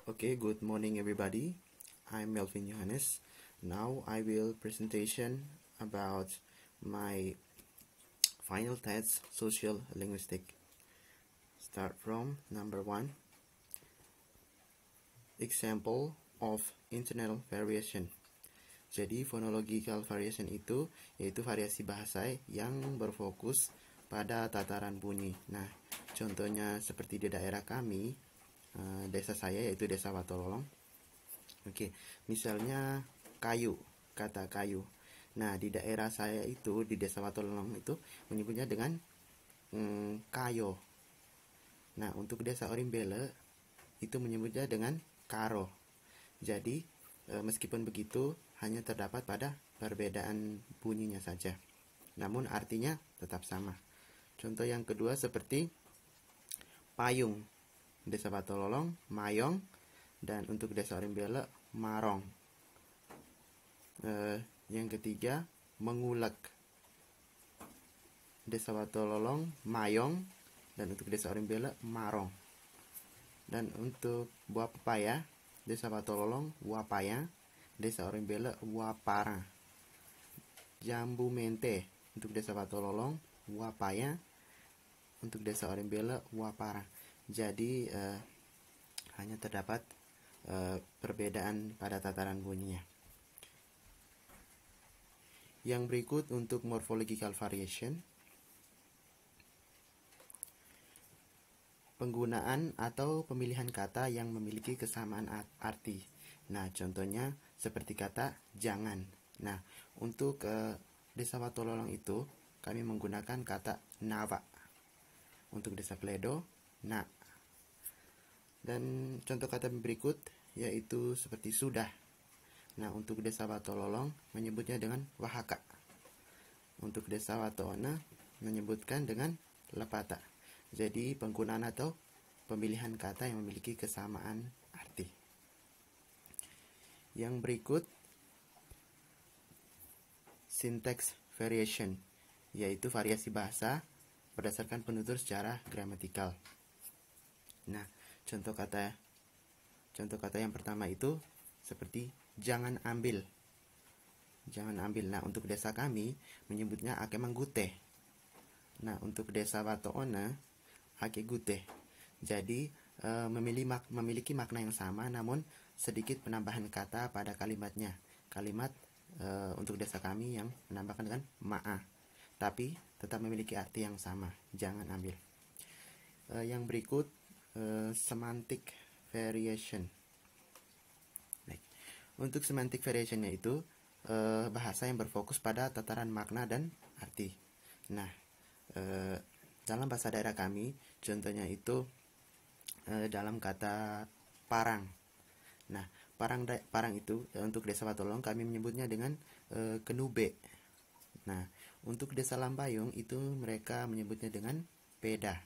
Okay, good morning everybody. I'm Melvin Johannes. Now I will presentation about my final test social linguistic. Start from number 1. Example of internal variation. Jadi phonological variation itu yaitu variasi bahasa yang berfokus pada tataran bunyi. Nah, contohnya seperti di daerah kami, desa saya yaitu Desa Watololong. Oke, misalnya kayu, kata kayu. Nah, di daerah saya itu, di Desa Watololong itu menyebutnya dengan kayo. Nah, untuk Desa Orimbele itu menyebutnya dengan karo. Jadi, meskipun begitu, hanya terdapat pada perbedaan bunyinya saja. Namun artinya tetap sama. Contoh yang kedua seperti payung. Desa Watololong, mayong. Dan untuk Desa Orimbele, marong. Yang ketiga, mengulek. Desa Watololong, mayong. Dan untuk Desa Orimbele, marong. Dan untuk buah pepaya, Desa Watololong, wapaya. Desa Orimbele, wapara. Jambu mente, untuk Desa Watololong, wapaya. Untuk Desa Orimbele, wapara. Jadi hanya terdapat perbedaan pada tataran bunyinya. Yang berikut untuk morphological variation. Penggunaan atau pemilihan kata yang memiliki kesamaan arti. Nah, contohnya seperti kata jangan. Nah, untuk Desa Watololong itu kami menggunakan kata nawa. Untuk Desa Pledo, na. Dan contoh kata berikut yaitu seperti sudah. Nah, untuk Desa Watololong menyebutnya dengan wahaka. Untuk Desa Watoona menyebutkan dengan lepata. Jadi penggunaan atau pemilihan kata yang memiliki kesamaan arti. Yang berikut syntax variation, yaitu variasi bahasa berdasarkan penutur secara gramatikal. Nah, contoh kata yang pertama itu seperti jangan ambil. Jangan ambil. Nah, untuk desa kami menyebutnya ake manggute. Nah, untuk Desa Watoona ake gute. Jadi memiliki makna yang sama namun sedikit penambahan kata pada kalimatnya. Kalimat untuk desa kami yang menambahkan dengan ma'a, tapi tetap memiliki arti yang sama, jangan ambil. Yang berikut semantic variation. Baik. Untuk semantic variationnya itu bahasa yang berfokus pada tataran makna dan arti. Nah, dalam bahasa daerah kami, contohnya itu dalam kata parang. Nah, parang itu untuk Desa Watololong kami menyebutnya dengan kenube. Nah, untuk Desa Lambayung itu mereka menyebutnya dengan peda.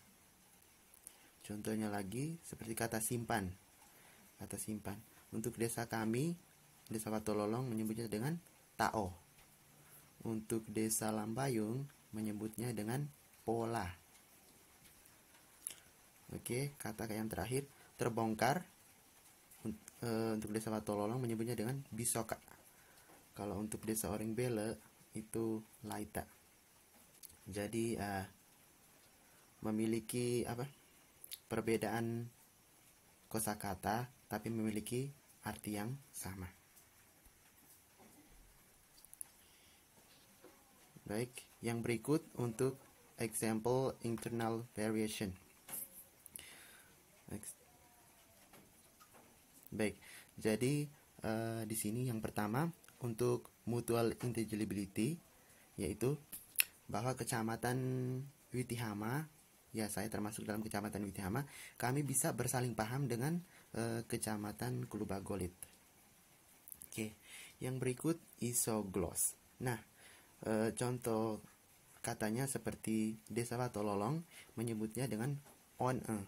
Contohnya lagi seperti kata simpan. Kata simpan. Untuk desa kami, Desa Watololong menyebutnya dengan tao. Untuk Desa Lambayung menyebutnya dengan pola. Oke, kata yang terakhir terbongkar. Untuk Desa Watololong menyebutnya dengan bisoka. Kalau untuk Desa Orimbele itu laita. Jadi memiliki perbedaan kosakata tapi memiliki arti yang sama. Baik, yang berikut untuk example internal variation. Baik, jadi di sini yang pertama untuk mutual intelligibility, yaitu bahwa Kecamatan Witihama, ya saya termasuk dalam Kecamatan Witihama, kami bisa bersaling paham dengan Kecamatan Kulubagolit. Oke, yang berikut isogloss. Nah, contoh katanya seperti Desa Watololong menyebutnya dengan on-e.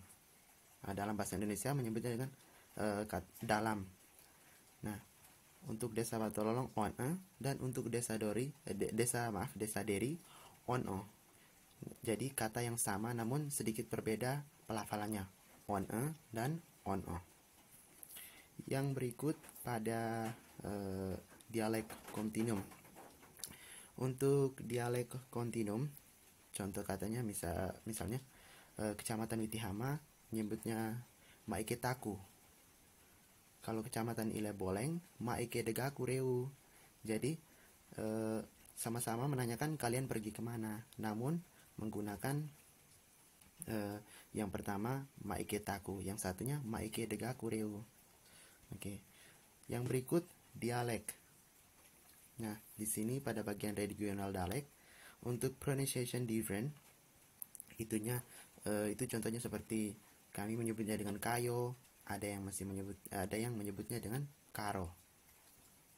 Dalam bahasa Indonesia menyebutnya dengan dalam. Nah, untuk Desa Watololong on-e dan untuk Desa Deri on-o. Jadi kata yang sama namun sedikit berbeda pelafalannya, on-e dan on-o. Yang berikut pada dialek kontinum. Untuk dialek kontinum, contoh katanya misalnya Kecamatan Witihama menyebutnya Maike Taku. Kalau Kecamatan Ile Boleng, Maike Degaku Reu. Jadi sama-sama menanyakan kalian pergi kemana, namun menggunakan yang pertama Maike Taku, yang satunya Maike Degaku Reu. Oke. Yang berikut dialek. Nah, di sini pada bagian regional dialek untuk pronunciation different itu contohnya seperti kami menyebutnya dengan kayo, ada yang menyebutnya dengan karo.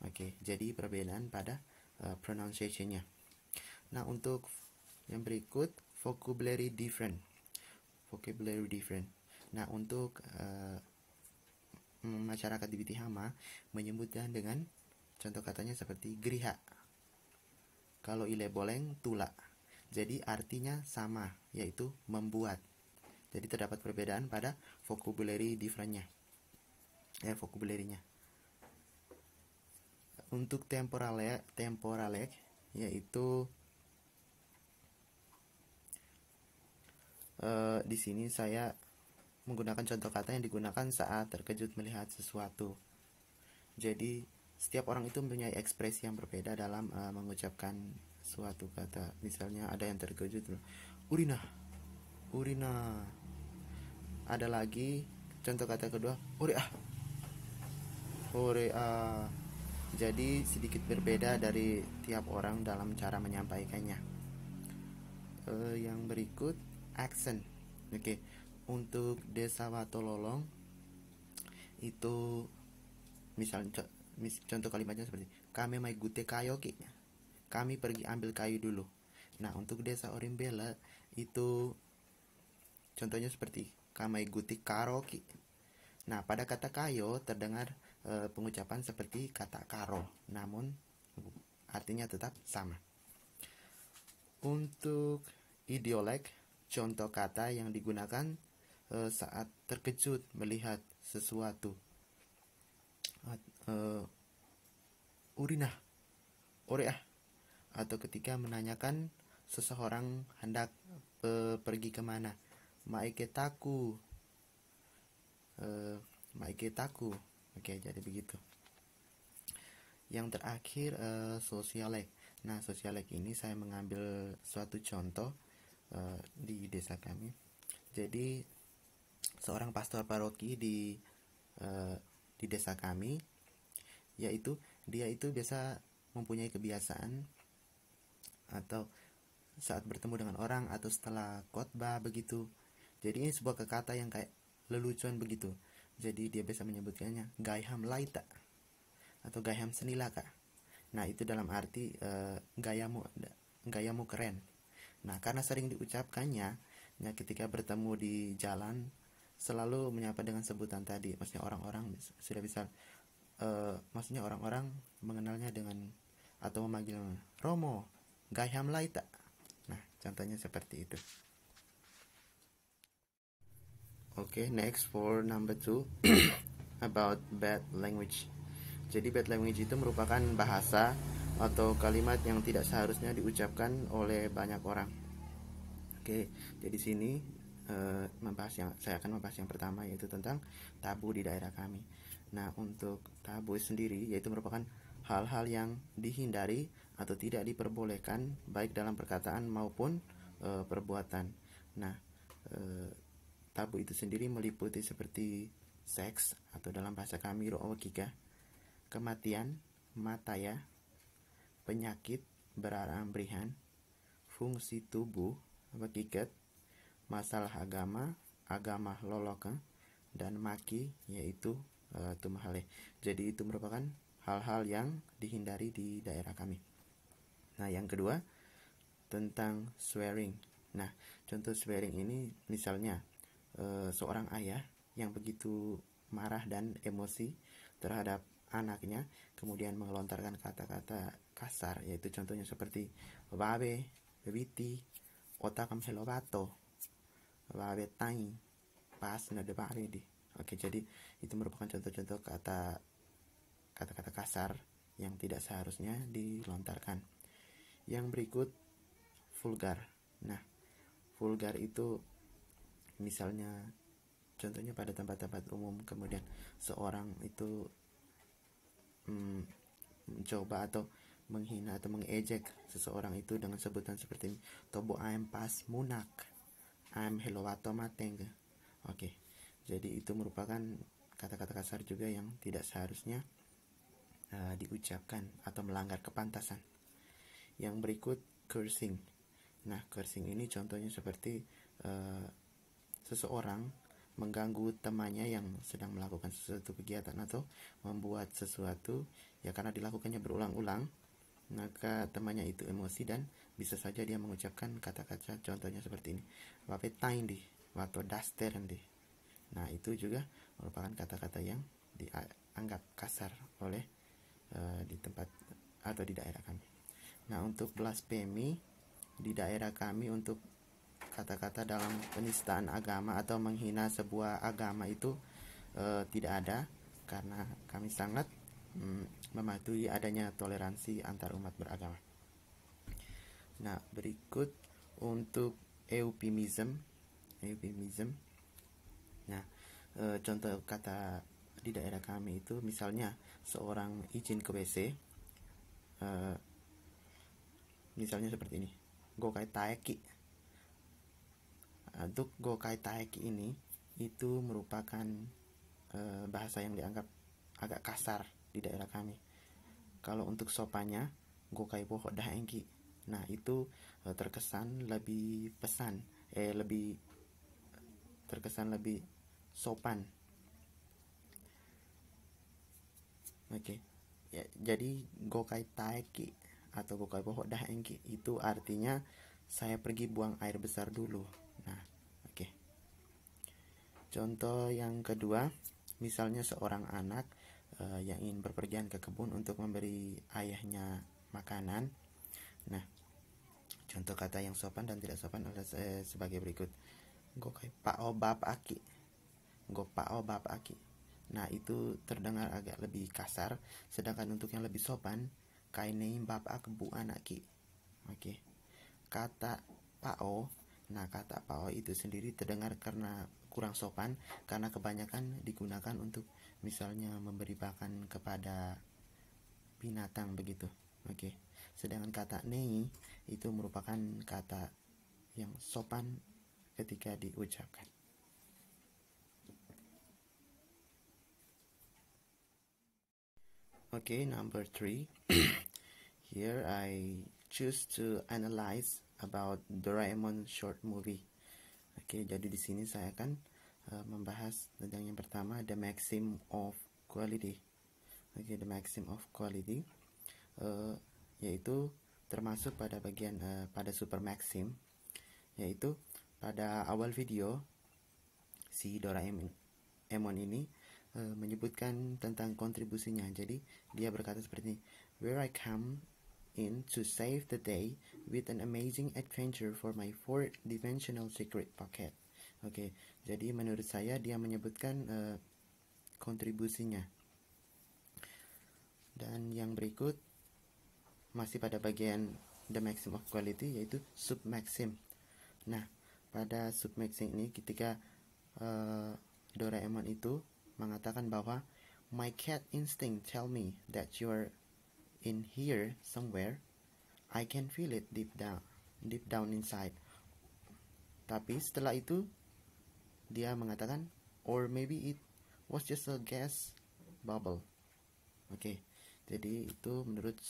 Oke, jadi perbedaan pada pronunciation-nya. Nah, untuk yang berikut vocabulary different. Nah, untuk masyarakat di Witihama menyebutnya dengan contoh katanya seperti griha. Kalau Ile Boleng tula. Jadi artinya sama, yaitu membuat. Jadi terdapat perbedaan pada vocabulary different-nya. Vocabulary-nya. Untuk temporalek yaitu di sini saya menggunakan contoh kata yang digunakan saat terkejut melihat sesuatu. Jadi setiap orang itu mempunyai ekspresi yang berbeda dalam mengucapkan suatu kata. Misalnya ada yang terkejut, urina. Ada lagi contoh kata kedua, orea. Jadi sedikit berbeda dari tiap orang dalam cara menyampaikannya. Yang berikut accent. Oke. Untuk Desa Watololong itu misalnya contoh kalimatnya seperti kami mai gute kayo ki. Kami pergi ambil kayu dulu. Nah, untuk Desa Orimbela itu contohnya seperti kami guti karo ki. Nah, pada kata kayo terdengar pengucapan seperti kata karo, namun artinya tetap sama. Untuk idiolek, contoh kata yang digunakan saat terkejut melihat sesuatu. Urina, orea, atau ketika menanyakan seseorang hendak pergi kemana. Maike taku. Oke, jadi begitu. Yang terakhir sosialek. Nah, sosialek ini saya mengambil suatu contoh di desa kami. Jadi seorang pastor paroki di desa kami, yaitu dia itu biasa mempunyai kebiasaan atau saat bertemu dengan orang atau setelah khotbah begitu. Jadi ini sebuah kata yang kayak lelucon begitu. Jadi dia biasa menyebutkannya gayham laita atau gayham senilaka. Nah, itu dalam arti gayamu keren. Nah, karena sering diucapkannya, ketika bertemu di jalan selalu menyapa dengan sebutan tadi. Maksudnya orang-orang sudah bisa orang-orang mengenalnya dengan atau memanggil Romo, gayham laita. Nah, contohnya seperti itu. Okay, next for number 2 about bad language. Jadi bad language itu merupakan bahasa atau kalimat yang tidak seharusnya diucapkan oleh banyak orang. Oke, jadi sini saya akan membahas yang pertama, yaitu tentang tabu di daerah kami. Nah, untuk tabu sendiri yaitu merupakan hal-hal yang dihindari atau tidak diperbolehkan baik dalam perkataan maupun perbuatan. Nah, tabu itu sendiri meliputi seperti seks atau dalam bahasa kami ro'okika, kematian, mataya, penyakit, berarambrihan, fungsi tubuh, hakikat, masalah agama loloka, dan maki, yaitu tumahale. Jadi itu merupakan hal-hal yang dihindari di daerah kami. Nah, yang kedua tentang swearing. Nah, contoh swearing ini misalnya seorang ayah yang begitu marah dan emosi terhadap anaknya, kemudian melontarkan kata-kata kasar, yaitu contohnya seperti babe, bebiti, otakam helobato, babe tain, pas nade baredi. Oke, jadi itu merupakan contoh-contoh kata-kata kasar yang tidak seharusnya dilontarkan. Yang berikut vulgar. Nah, vulgar itu misalnya contohnya pada tempat-tempat umum, kemudian seorang itu mencoba atau menghina atau mengejek seseorang itu dengan sebutan seperti tobo aem pas munak, aem helowato mateng. Oke, jadi itu merupakan kata-kata kasar juga yang tidak seharusnya diucapkan atau melanggar kepantasan. Yang berikut cursing. Nah, cursing ini contohnya seperti seseorang mengganggu temannya yang sedang melakukan sesuatu kegiatan atau membuat sesuatu ya karena dilakukannya berulang-ulang, maka temannya itu emosi dan bisa saja dia mengucapkan kata-kata contohnya seperti ini, wapetain di atau dasteran di. Nah, itu juga merupakan kata-kata yang dianggap kasar oleh di tempat atau di daerah kami. Nah, untuk blasphemy di daerah kami untuk kata-kata dalam penistaan agama atau menghina sebuah agama itu tidak ada, karena kami sangat mematuhi adanya toleransi antar umat beragama. Nah, berikut untuk euphemism. Nah, contoh kata di daerah kami itu misalnya seorang izin ke WC, misalnya seperti ini, gokai taeki. Untuk gokai taeki ini itu merupakan bahasa yang dianggap agak kasar di daerah kami. Kalau untuk sopannya gokai boho daengki. Nah, itu terkesan lebih sopan. Oke. Ya, jadi gokai taeki atau gokai boho daengki itu artinya saya pergi buang air besar dulu. Nah, oke. Contoh yang kedua, misalnya seorang anak yang ingin berpergian ke kebun untuk memberi ayahnya makanan. Nah, contoh kata yang sopan dan tidak sopan adalah sebagai berikut. Gokai pao bap aki. Go pao bap aki. Nah, itu terdengar agak lebih kasar, sedangkan untuk yang lebih sopan, kainei bap ak bu anaki. Oke. Kata pao, nah kata pao itu sendiri terdengar karena kurang sopan karena kebanyakan digunakan untuk misalnya memberi makan kepada binatang begitu. Oke. Sedangkan kata nei itu merupakan kata yang sopan ketika diucapkan. Okay, number 3. Here I choose to analyze about Doraemon short movie. Oke, jadi di sini saya akan membahas tentang yang pertama, the maxim of quality. Oke, the maxim of quality yaitu termasuk pada bagian pada super maxim, yaitu pada awal video si Doraemon ini menyebutkan tentang kontribusinya. Jadi dia berkata seperti ini, where I come in to save the day with an amazing adventure for my 4-dimensional secret pocket. Oke, jadi menurut saya dia menyebutkan kontribusinya. Dan yang berikut masih pada bagian the maxim of quality, yaitu submaxim. Nah, pada submaxim ini ketika Doraemon itu mengatakan bahwa my cat instinct tell me that you're in here somewhere. I can feel it deep down inside. Tapi setelah itu dia mengatakan, or maybe it was just a gas bubble. Oke, jadi itu menurut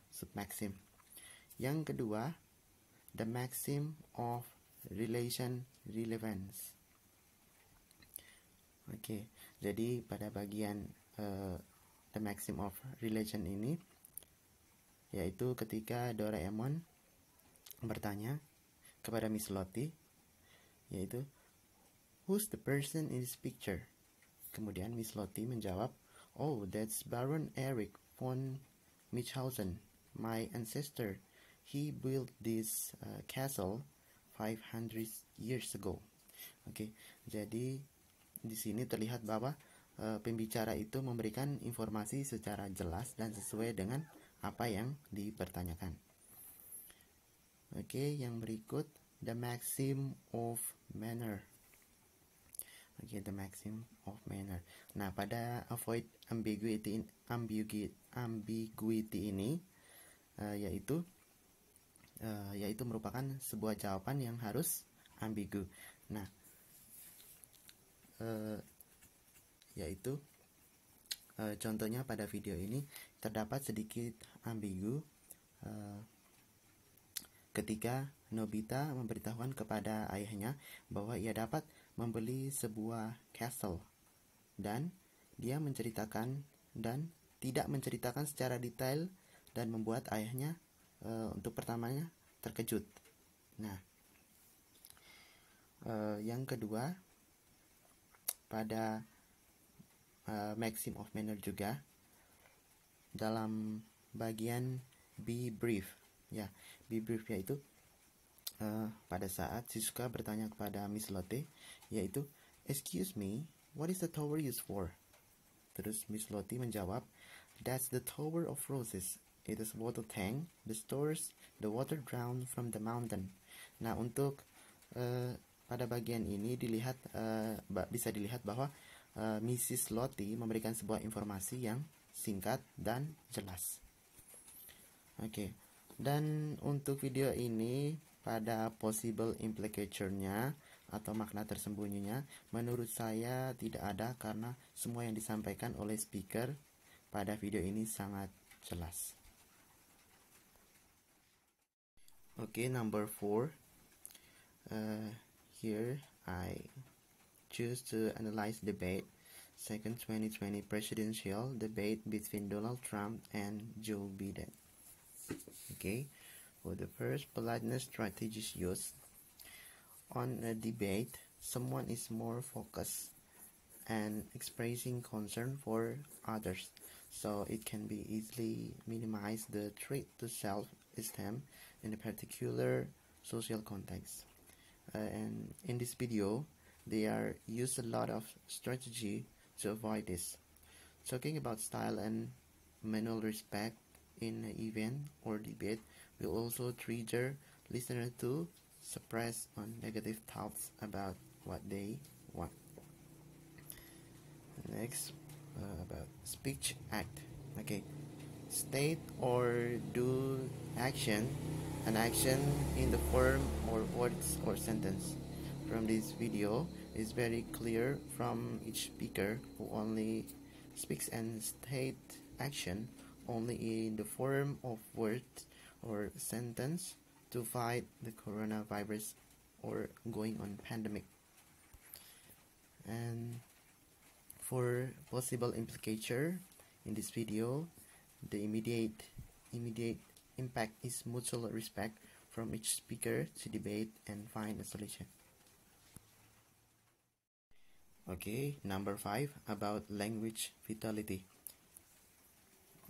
submaxim. Yang kedua, the maxim of relation relevance. Oke, jadi pada bagian the maxim of relation ini, yaitu ketika Doraemon bertanya kepada Miss Lottie, yaitu who's the person in this picture? Kemudian Miss Lottie menjawab, oh, that's Baron Eric von Munchausen, my ancestor. He built this castle 500 years ago. Oke, jadi di sini terlihat bahwa pembicara itu memberikan informasi secara jelas dan sesuai dengan apa yang dipertanyakan. Oke, yang berikut the maxim of manner. Oke, the maxim of manner. Nah, pada avoid ambiguity ini yaitu merupakan sebuah jawaban yang harus ambigu. Nah, contohnya pada video ini terdapat sedikit ambigu ketika Nobita memberitahukan kepada ayahnya bahwa ia dapat membeli sebuah castle, dan dia menceritakan dan tidak menceritakan secara detail dan membuat ayahnya untuk pertamanya terkejut. Nah, yang kedua pada maxim of manner juga dalam bagian be brief. Ya, be brief yaitu pada saat Shizuka bertanya kepada Miss Lotte, yaitu, "Excuse me, what is the tower used for?" Terus Miss Lotte menjawab, "That's the tower of roses. It is water tank that stores the water down from the mountain." Nah, untuk pada bagian ini bisa dilihat bahwa Mrs. Lotte memberikan sebuah informasi yang singkat dan jelas. Oke. Dan untuk video ini pada possible implication-nya atau makna tersembunyinya menurut saya tidak ada, karena semua yang disampaikan oleh speaker pada video ini sangat jelas. Oke, number 4. Here I choose to analyze debate, second 2020 presidential debate between Donald Trump and Joe Biden. Okay, for the first, politeness strategies used. On a debate, someone is more focused and expressing concern for others, so it can be easily minimize the threat to self-esteem in a particular social context. And in this video, they are used a lot of strategy to avoid this. Talking about style and mutual respect in an event or debate will also trigger listeners to suppress on negative thoughts about what they want. Next, about speech act. Okay, state or do an action in the form or words or sentence. From this video, it's very clear from each speaker who only speaks and state action only in the form of words or sentence to fight the coronavirus or going on pandemic. And for possible implication in this video, the immediate impact is mutual respect from each speaker to debate and find a solution. Okay, number 5 about language vitality.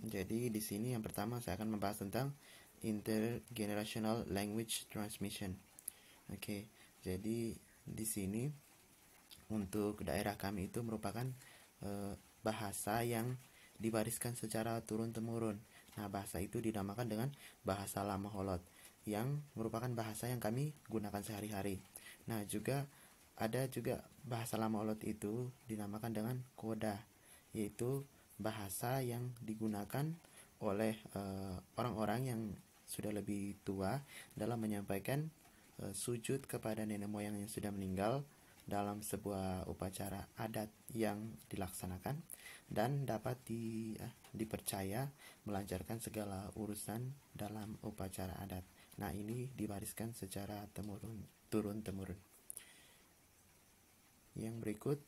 Jadi di sini yang pertama saya akan membahas tentang intergenerational language transmission. Oke, jadi di sini untuk daerah kami itu merupakan bahasa yang diwariskan secara turun-temurun. Nah, bahasa itu dinamakan dengan bahasa Lama Holot, yang merupakan bahasa yang kami gunakan sehari-hari. Nah, ada juga bahasa Lama Holot itu dinamakan dengan Koda, yaitu bahasa yang digunakan oleh orang-orang yang sudah lebih tua dalam menyampaikan sujud kepada nenek moyang yang sudah meninggal dalam sebuah upacara adat yang dilaksanakan dan dapat dipercaya melancarkan segala urusan dalam upacara adat. Nah, ini diwariskan secara turun-temurun. Yang berikut,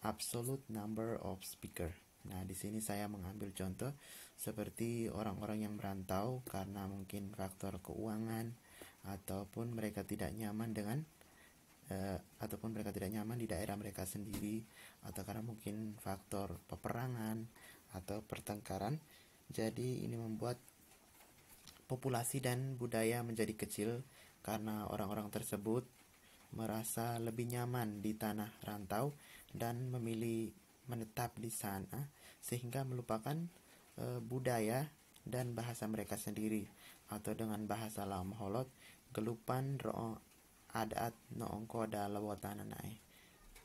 absolute number of speaker. Nah, di sini saya mengambil contoh seperti orang-orang yang merantau karena mungkin faktor keuangan ataupun mereka tidak nyaman di daerah mereka sendiri, atau karena mungkin faktor peperangan atau pertengkaran. Jadi ini membuat populasi dan budaya menjadi kecil karena orang-orang tersebut merasa lebih nyaman di tanah rantau dan memilih menetap di sana sehingga melupakan budaya dan bahasa mereka sendiri, atau dengan bahasa Lamholot gelupan ro adat noongko da lawotananae,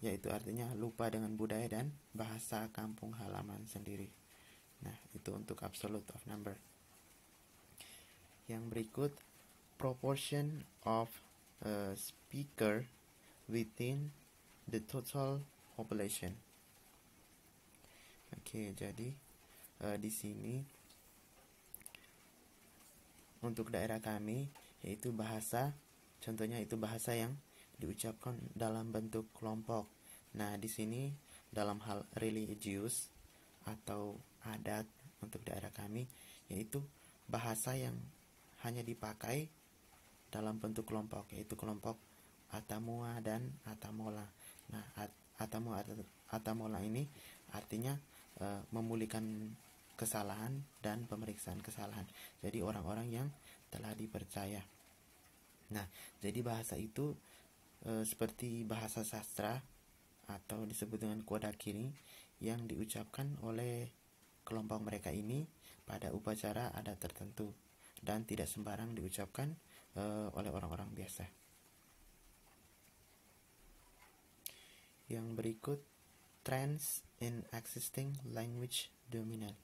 yaitu artinya lupa dengan budaya dan bahasa kampung halaman sendiri. Nah, itu untuk absolute of number. Yang berikut, proportion of speaker within the total population. Oke, jadi di sini untuk daerah kami yaitu bahasa, contohnya itu bahasa yang diucapkan dalam bentuk kelompok. Nah, di sini dalam hal religius atau adat untuk daerah kami yaitu bahasa yang hanya dipakai dalam bentuk kelompok, yaitu kelompok Atamua dan Atamola. Nah, Atamola ini artinya memulihkan kesalahan dan pemeriksaan kesalahan. Jadi orang-orang yang telah dipercaya. Nah, jadi bahasa itu seperti bahasa sastra atau disebut dengan kodakiri yang diucapkan oleh kelompok mereka ini pada upacara adat tertentu dan tidak sembarang diucapkan oleh orang-orang biasa. Yang berikut, trends in existing language dominant.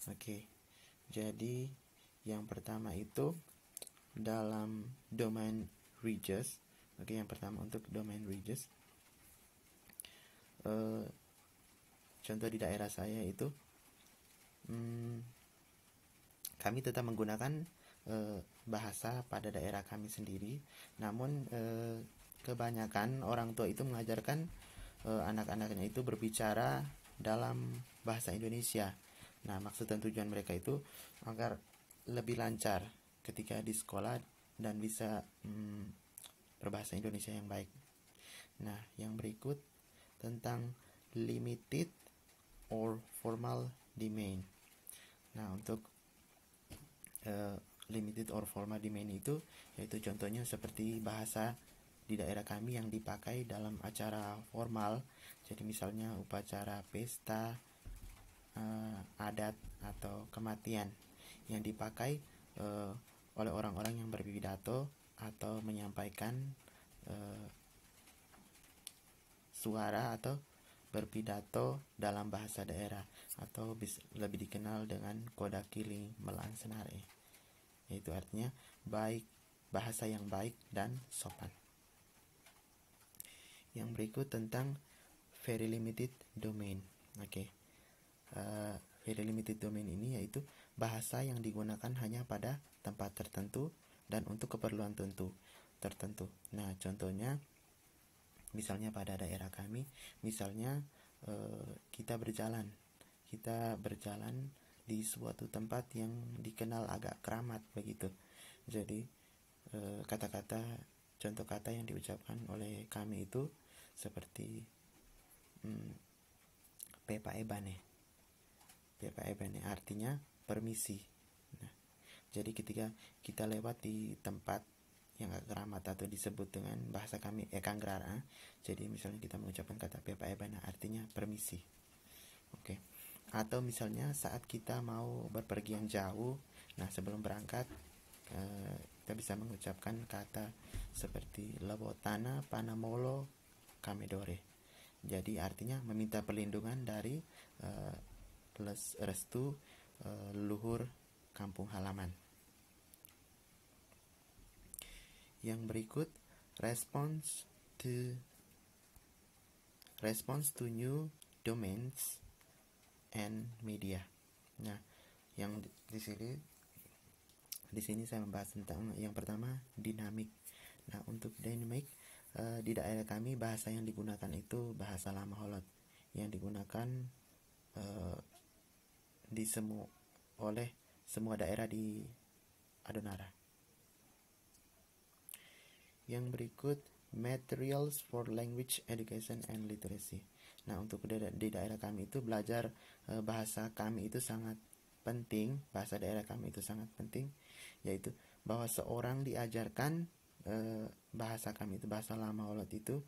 Oke, jadi yang pertama itu dalam domain regions. Oke, yang pertama untuk domain regions. Contoh di daerah saya itu kami tetap menggunakan bahasa pada daerah kami sendiri, namun kebanyakan orang tua itu mengajarkan anak-anaknya itu berbicara dalam bahasa Indonesia. Nah, maksud dan tujuan mereka itu agar lebih lancar ketika di sekolah dan bisa berbahasa Indonesia yang baik. Nah, yang berikut tentang limited or formal domain. Nah, untuk limited or formal domain itu yaitu contohnya seperti bahasa di daerah kami yang dipakai dalam acara formal. Jadi misalnya upacara pesta adat atau kematian yang dipakai oleh orang-orang yang berpidato atau menyampaikan suara atau berpidato dalam bahasa daerah atau lebih dikenal dengan kodakili melaan senare, yaitu artinya baik, bahasa yang baik dan sopan. Yang berikut tentang very limited domain. Oke. Very limited domain ini yaitu bahasa yang digunakan hanya pada tempat tertentu dan untuk keperluan tertentu. Nah, contohnya misalnya pada daerah kami, misalnya kita berjalan di suatu tempat yang dikenal agak keramat begitu. Jadi contoh kata yang diucapkan oleh kami itu seperti Pepa Ebane artinya permisi. Nah, jadi ketika kita lewat di tempat yang agak keramat atau disebut dengan bahasa kami Ekanggrara, jadi misalnya kita mengucapkan kata Pepa Ebane artinya permisi. Oke. Atau misalnya saat kita mau berpergian jauh, nah sebelum berangkat kita bisa mengucapkan kata seperti Lewotana Panamolo Kamedore. Jadi artinya meminta perlindungan dari restu leluhur kampung halaman. Yang berikut, response to new domains and media. Nah, yang di sini saya membahas tentang yang pertama, dinamik. Nah, untuk dynamic di daerah kami bahasa yang digunakan itu bahasa Lamholot yang digunakan oleh semua daerah di Adonara. Yang berikut, materials for language education and literacy. Nah, untuk di daerah kami itu belajar bahasa kami itu sangat penting, bahasa daerah kami itu sangat penting, yaitu bahwa seorang diajarkan bahasa kami itu, bahasa Lamholot itu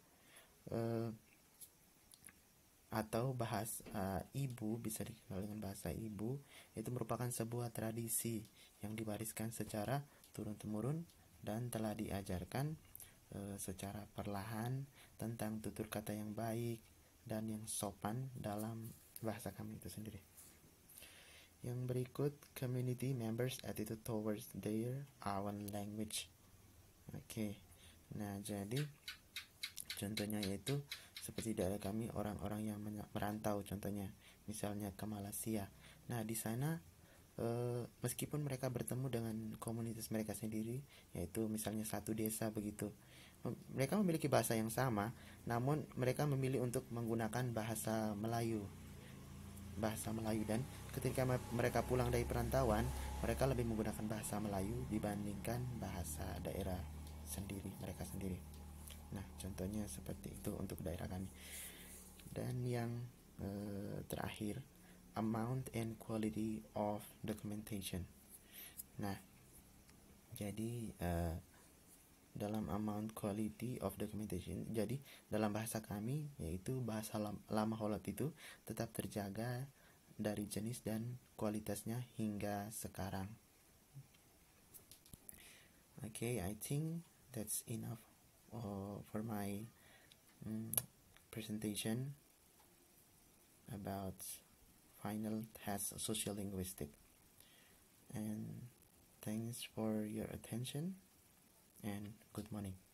atau bahasa ibu, bisa dikenal dengan bahasa ibu, itu merupakan sebuah tradisi yang diwariskan secara turun-temurun dan telah diajarkan secara perlahan tentang tutur kata yang baik dan yang sopan dalam bahasa kami itu sendiri. Yang berikut, community members attitude towards their own language. Oke. Nah, jadi contohnya yaitu seperti daerah kami, orang-orang yang merantau, contohnya misalnya ke Malaysia. Nah, di sana meskipun mereka bertemu dengan komunitas mereka sendiri, yaitu misalnya satu desa begitu, mereka memiliki bahasa yang sama, namun mereka memilih untuk menggunakan bahasa Melayu, dan ketika mereka pulang dari perantauan, mereka lebih menggunakan bahasa Melayu dibandingkan bahasa daerah mereka sendiri. Nah, contohnya seperti itu untuk daerah kami. Dan yang terakhir, amount and quality of documentation. Nah, jadi dalam amount quality of documentation, jadi dalam bahasa kami, yaitu bahasa lama Holot itu tetap terjaga dari jenis dan kualitasnya hingga sekarang. Okay, I think that's enough for my presentation about final test social linguistic. And thanks for your attention and good morning.